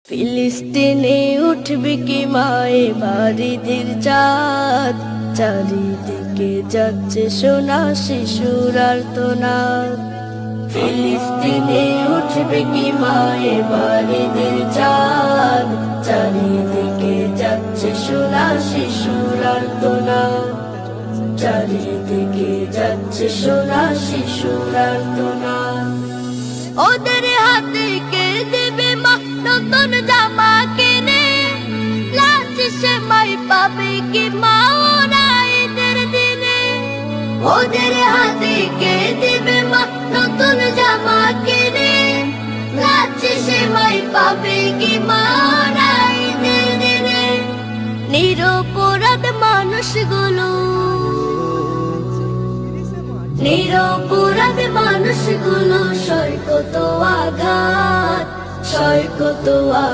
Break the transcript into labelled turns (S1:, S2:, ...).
S1: ফিলিস্তিনে উঠবে কি মায়ে বাড়িদের চাঁদ, চারিদিকে যাচ্ছে সোনা শিশুর আর্তনাদ। ফিলিস্তিনে উঠবে কি মায়ে বাড়িদের চাঁদ, চারিদিকে যাচ্ছে সোনা শিশুর আর্তনাদ। চারিদিকে যাচ্ছে সোনা শিশুর আর্তনাদ। ওদের হাতে কে দেবে মা নতুন জামা কিনে, লাজ সেমাই পাবে কি মা ওরা ঈদের দিনে। ওদের হাতে কে দেবে মা নতুন জামা কিনে, লাজ সেমাই পাবে কি মা ওরা ঈদের দিনে। নিরপরাধ মানুষগুলো, নিরপরাধ মানুষগুলো সয় কত আঘাত, সয় কত